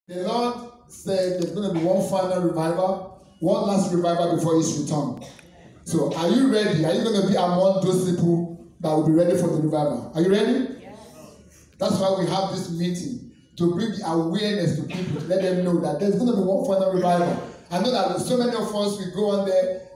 The Lord said there's going to be one final revival, one last revival before His return. So, are you ready? Are you going to be among those people that will be ready for the revival? Are you ready? Yes. That's why we have this meeting, to bring the awareness to people, to let them know that there's going to be one final revival. I know that so many of us, we go on there,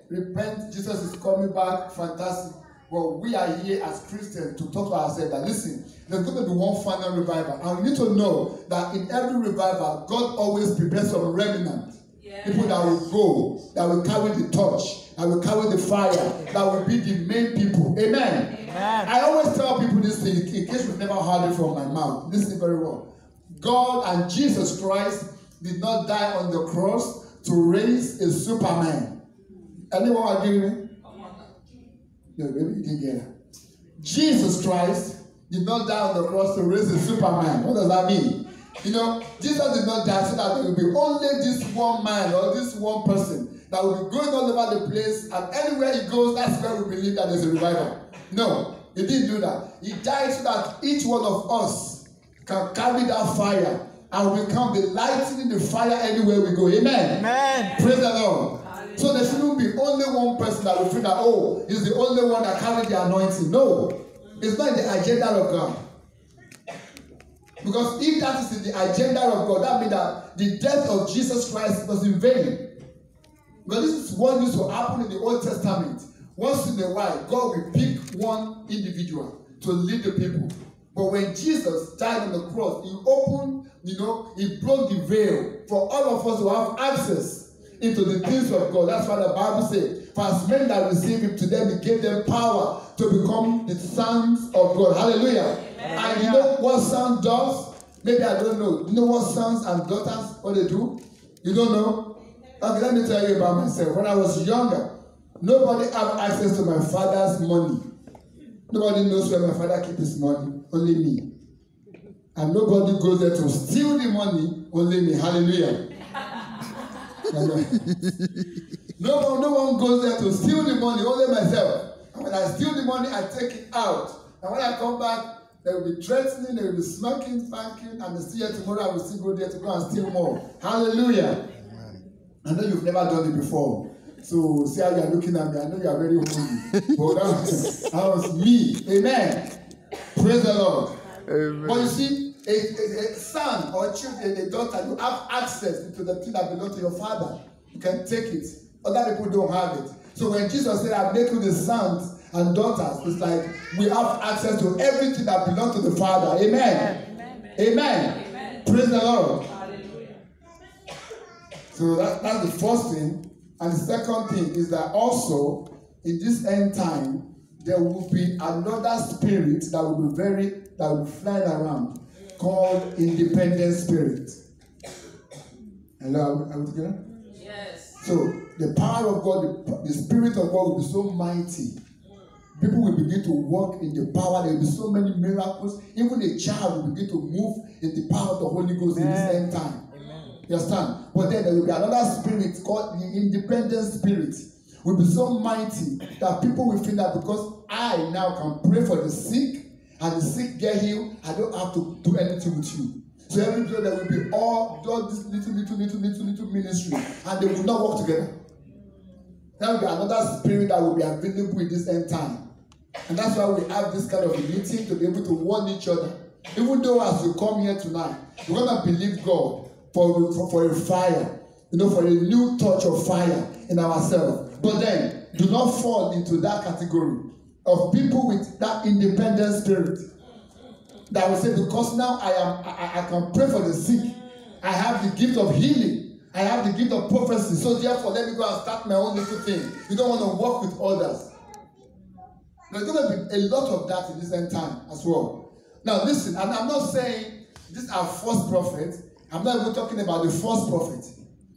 repent, Jesus is coming back, fantastic. But we are here as Christians to talk to ourselves that, listen, there's going to be one final revival. And we need to know that in every revival, God always prepares some remnant. Yeah. People that will go, that will carry the torch, that will carry the fire, that will be the main people. Amen. Amen. I always tell people this thing, in case you've never heard it from my mouth. Listen very well. God and Jesus Christ did not die on the cross to raise a Superman. Anyone agree with me? No, maybe you didn't get it. Jesus Christ did not die on the cross to raise a Superman. What does that mean? You know, Jesus did not die so that there will be only this one man or this one person that will be going all over the place, and anywhere he goes, that's where we believe that there's a revival. No, he didn't do that. He died so that each one of us can carry that fire and become the lightning in the fire anywhere we go. Amen. Amen. Praise the Lord. So there shouldn't be only one person that will feel that, oh, he's the only one that carries the anointing. No, it's not in the agenda of God. Because if that is in the agenda of God, that means that the death of Jesus Christ was in vain. Because this is what used to happen in the Old Testament. Once in a while, God will pick one individual to lead the people. But when Jesus died on the cross, he opened, he broke the veil for all of us to have access into the things of God. That's why the Bible says, for as men that receive him, to them he gave them power to become the sons of God. Hallelujah. Amen. And you know what son does? Maybe I don't know. You know what sons and daughters, what they do? You don't know? Okay, let me tell you about myself. When I was younger, nobody had access to my father's money. Nobody knows where my father keeps his money. Only me. And nobody goes there to steal the money. Only me. Hallelujah. No one goes there to steal the money, only myself. And when I steal the money, I take it out. And when I come back, they will be threatening, they will be smacking, spanking, and they see it tomorrow, I will still go there to go and steal more. Hallelujah. Amen. I know you've never done it before. So see how you are looking at me. I know you are very holy. But that was me. Amen. Praise the Lord. Amen. But you see, a son or a daughter, you have access to the thing that belongs to your father. You can take it. Other people don't have it. So when Jesus said, I make you the sons and daughters, it's like we have access to everything that belongs to the Father. Amen. Amen. Amen. Amen. Praise the Lord. Hallelujah. So that's the first thing. And the second thing is that also in this end time, there will be another spirit that will be flying around, called independent spirit. Hello, are we together? Yes. So the power of God, the spirit of God will be so mighty. People will begin to walk in the power. There will be so many miracles. Even a child will begin to move in the power of the Holy Ghost. Amen. In this end time. Amen. You understand? But then there will be another spirit called the independent spirit. Will be so mighty that people will feel that because I now can pray for the sick, and the sick get healed, I don't have to do anything with you. So every day there will be all this little ministry, and they will not work together. There will be another spirit that will be available in this end time. And that's why we have this kind of meeting, to be able to warn each other. Even though as we come here tonight, we're going to believe God for a fire, for a new touch of fire in ourselves. But then, do not fall into that category of people with that independent spirit that will say, because now I can pray for the sick, I have the gift of healing, I have the gift of prophecy, so therefore let me go and start my own little thing. You don't want to work with others. There's going to be a lot of that in this end time as well. Now listen, and I'm not saying these are false prophets. I'm not even talking about the false prophet.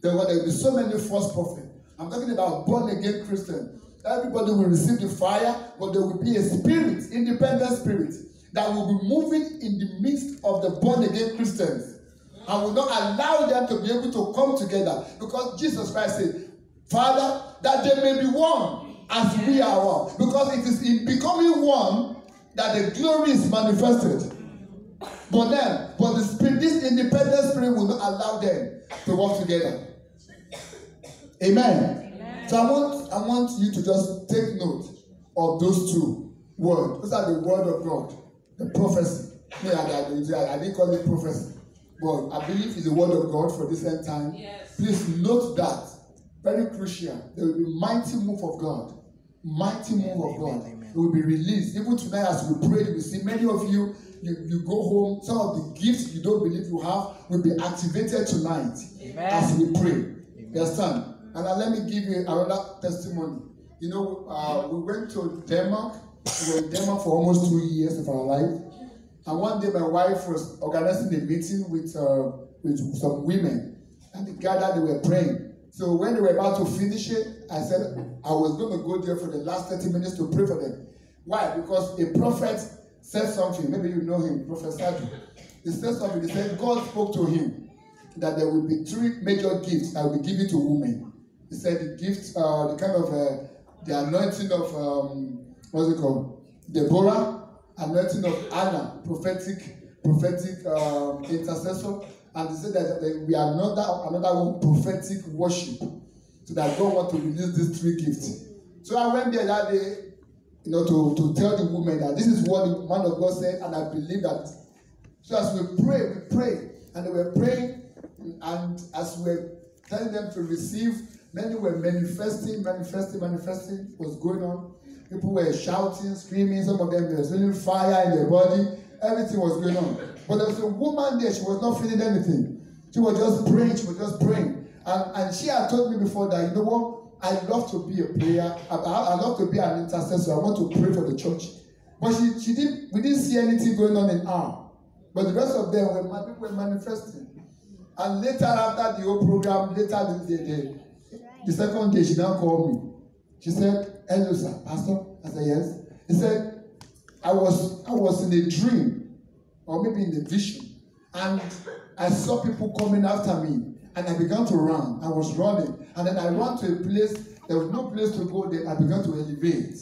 There will be so many false prophets. I'm talking about born-again Christians. Everybody will receive the fire, but there will be a spirit, independent spirit, that will be moving in the midst of the born-again Christians. And will not allow them to be able to come together. Because Jesus Christ said, Father, that they may be one as we are one. Because it is in becoming one that the glory is manifested. But the spirit, this independent spirit will not allow them to work together. Amen. Amen. So I want you to just take note of those two words. Those are the word of God, the prophecy. I didn't call it prophecy, but I believe it's the word of God for this end time. Yes. Please note that. Very crucial. There will be mighty move of God. Mighty move of God. Amen. It will be released. Even tonight as we pray, we see many of you go home. Some of the gifts you don't believe you have will be activated tonight. Amen. As we pray. Amen. You understand? And let me give you another testimony. You know, we went to Denmark. We were in Denmark for almost 2 years of our life. And one day my wife was organizing a meeting with some women. And they gathered, they were praying. So when they were about to finish it, I said I was going to go there for the last 30 minutes to pray for them. Why? Because a prophet said something. Maybe you know him, Prophet Sadu. He said something. He said God spoke to him that there will be 3 major gifts I will be given to women. He said the gift, the kind of the anointing of what's it called? Deborah, anointing of Anna, prophetic intercessor. And he said that there will be another one, prophetic worship. So that God wants to release these 3 gifts. So I went there that day, to tell the women that this is what the man of God said, and I believe that. So as we pray, and they were praying, and as we were telling them to receive, many were manifesting what's going on. People were shouting, screaming, some of them were feeling fire in their body, everything was going on. But there was a woman there, she was not feeling anything. She was just praying, And she had told me before that, you know what, I love to be a prayer, I love to be an intercessor, I want to pray for the church. But we didn't see anything going on in her. But the rest of them were manifesting. And later after the whole program, the second day, she now called me. She said, hello sir, Pastor? I said, yes. He said, I was in a dream, or maybe in a vision, and I saw people coming after me, and I began to run. I was running, and then I ran to a place, there was no place to go there, I began to elevate.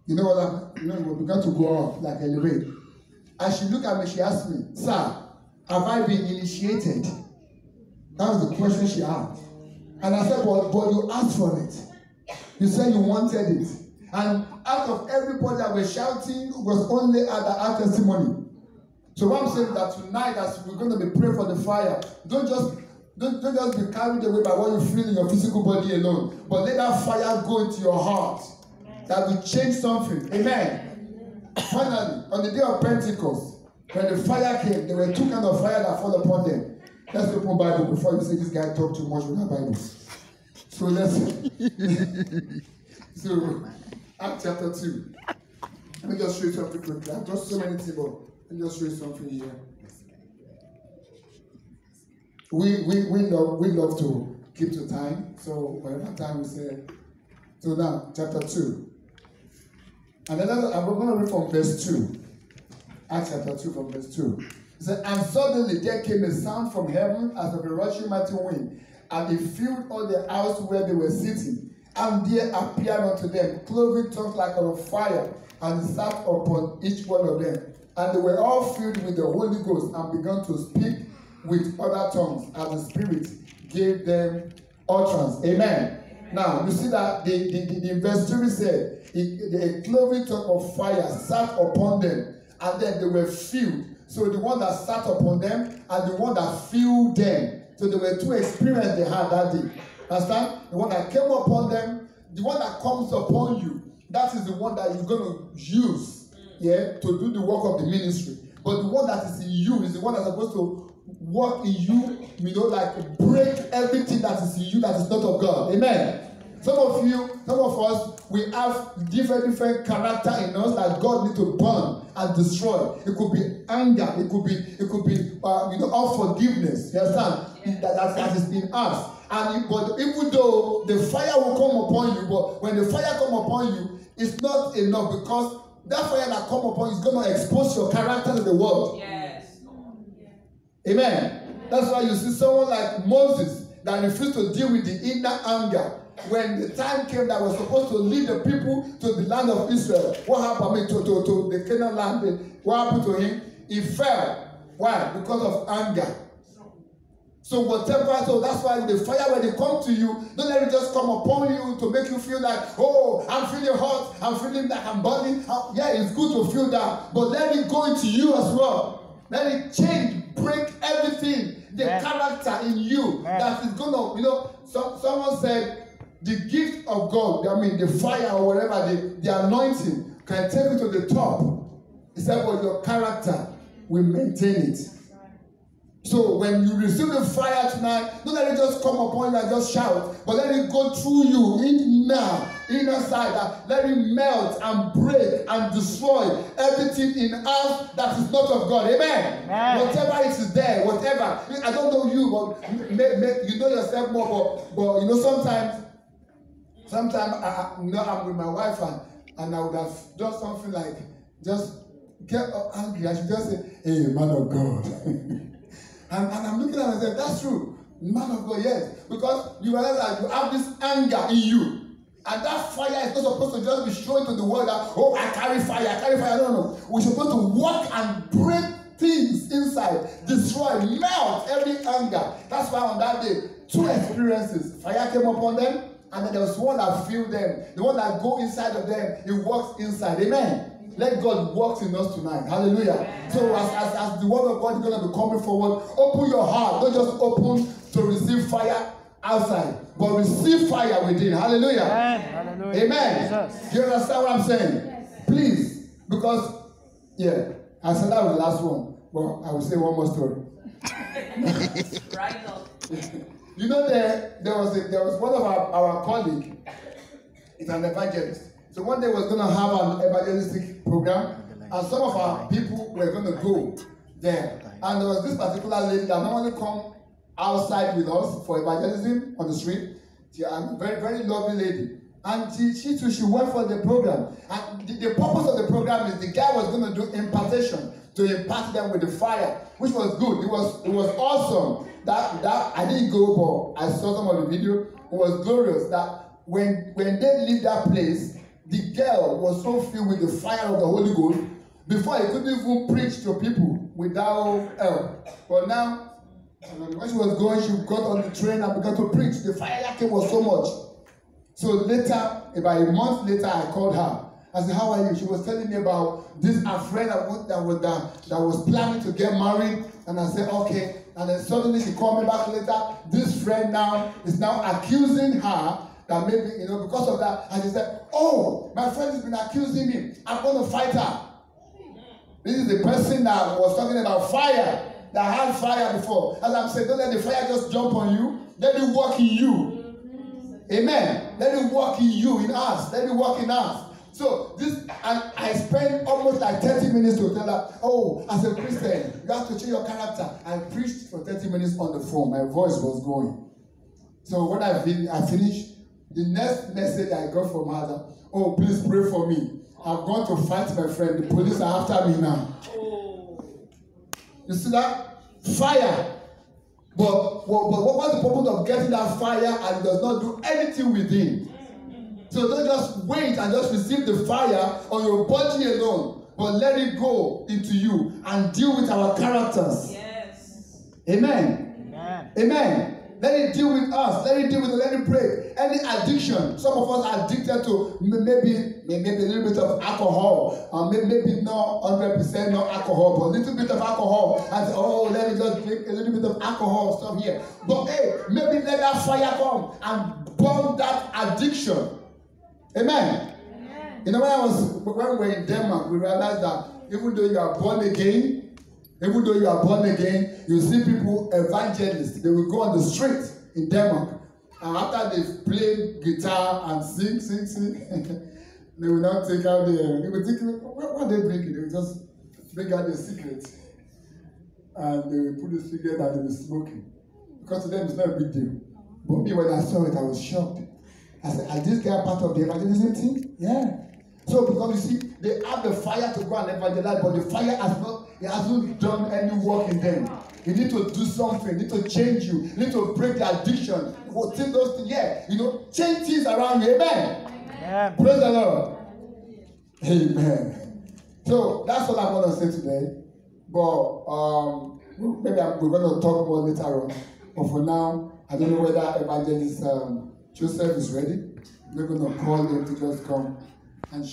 You know what happened? We began to go up, like elevate. And she looked at me, she asked me, sir, have I been initiated? That was the question she asked. And I said, but you asked for it. You said you wanted it. And out of everybody that was shouting was only our testimony. So what I'm saying that tonight, as we're going to be praying for the fire, don't just be carried away by what you feel in your physical body alone, but let that fire go into your heart. That will change something. Amen. Finally, on the day of Pentecost, when the fire came, there were 2 kinds of fire that fall upon them. Let's open Bible before you say this guy talk too much without Bible. So let's so Acts chapter 2. Let me just show you something quickly. I've got so many things, but let me just show you something here. We love to keep to time. So whatever time we say. So now, chapter 2. And then I'm going to read from verse 2. Acts chapter 2 from verse 2. It said, and suddenly there came a sound from heaven as of a rushing mighty wind, and it filled all the house where they were sitting. And there appeared unto them cloven tongues like of fire, and it sat upon each one of them. And they were all filled with the Holy Ghost, and began to speak with other tongues, as the Spirit gave them utterance. Amen. Now, you see that the verse 3 said, a cloven tongue of fire sat upon them, and then they were filled. So the one that sat upon them and the one that filled them. So there were 2 experiences they had that day. Understand? The one that came upon them, the one that comes upon you, that is the one that you're going to use, to do the work of the ministry. But the one that is in you is the one that's supposed to work in you, like break everything that is in you that is not of God. Amen. Some of us, we have different character in us that God needs to burn and destroy. It could be anger. It could be unforgiveness. You understand? That is in us. But even though the fire will come upon you, but when the fire come upon you, it's not enough, because that fire that come upon you is going to expose your character to the world. Yes. Amen. That's why you see someone like Moses that refused to deal with the inner anger. When the time came that was supposed to lead the people to the land of Israel, what happened to the Canaan land? What happened to him? He fell. Why? Because of anger. So whatever, so that's why the fire, when they come to you, don't let it just come upon you to make you feel like, oh, I'm feeling hot, I'm feeling like I'm burning. Yeah, it's good to feel that, but let it go into you as well. Let it change, break everything, the character in you that is gonna, someone said, the gift of God, I mean the fire or whatever, the anointing can take you to the top. He said, but your character will maintain it. So when you receive the fire tonight, don't let it just come upon you and just shout, but let it go through you, inner side, let it melt and break and destroy everything in us that is not of God. Amen. Whatever it is there, whatever. I don't know you, but you know yourself more. But sometimes I'm with my wife and I would have done something like just get angry. I should just say, hey, man of God. And I'm looking at it and saying, that's true. Man of God, yes. Because you realize that you have this anger in you. And that fire is not supposed to just be shown to the world that, oh, I carry fire. No. We're supposed to walk and break things inside, destroy, melt every anger. That's why on that day, 2 experiences. Fire came upon them, and then there was one that filled them. The one that go inside of them, it works inside. Amen. Let God work in us tonight. Hallelujah. Amen. So as the word of God is going to be coming forward, open your heart. Don't just open to receive fire outside, but receive fire within. Hallelujah. Amen. Hallelujah. Amen. Do you understand what I'm saying? Yes. Please. Because, I said that was the last one. Well, I will say one more story. Right up. There was one of our colleagues, it's an evangelist. So one day we're going to have an evangelistic program, and some of our people were going to go there. And there was this particular lady that normally come outside with us for evangelism on the street. She is a very, very lovely lady. And she too went for the program. And the purpose of the program is the guy was going to do impartation, to impart them with the fire, which was good. It was awesome. That I didn't go, but I saw some of the video. It was glorious that when they leave that place, the girl was so filled with the fire of the Holy Ghost, before he couldn't even preach to people without help. But now, when she was going, she got on the train and began to preach. The fire came was so much. So later, about a month later, I called her. I said, how are you? She was telling me about this, a friend that was planning to get married. And I said, okay. And then suddenly she called me back later. This friend now is now accusing her that maybe, because of that. And she said, oh, my friend has been accusing me. I'm going to fight her. This is the person that was talking about fire, that had fire before. As I'm saying, don't let the fire just jump on you. Let it work in you. Amen. Let it work in you, in us. Let it work in us. So and I spent almost like 30 minutes to tell her, oh, as a Christian, you have to change your character. I preached for 30 minutes on the phone. My voice was going. So when I finished, the next message I got from her that, oh, please pray for me. I'm going to fight my friend. The police are after me now. You see that? Fire. But what's the purpose of getting that fire and it does not do anything within? So don't just wait and just receive the fire on your body alone, but let it go into you and deal with our characters. Yes. Amen. Amen. Amen. Let it deal with us. Let it break. Any addiction. Some of us are addicted to maybe a little bit of alcohol. Maybe not 100% not alcohol, but a little bit of alcohol. And oh, let me just drink a little bit of alcohol stuff here. But hey, maybe let that fire come and burn that addiction. Amen. Amen. When we were in Denmark, we realized that even though you are born again, you see people, evangelists, they will go on the street in Denmark. And after they've played guitar and sing, they will now take out they will think, what are they drinking? They will just bring out the cigarette. And they will put the cigarette and they will be smoking. Because to them it's not a big deal. But me, when I saw it, I was shocked. I said, is this guy part of the evangelism team? Yeah. So because you see, they have the fire to go and evangelize, but the fire hasn't done any work in them. You need to do something, you need to change you need to break the addiction. Take those things, change things around you. Amen. Amen. Praise the Lord. Amen. So that's all I'm going to say today. But maybe we're going to talk more later on. But for now, I don't know whether Evangelist Joseph is ready. We're going to call them to just come and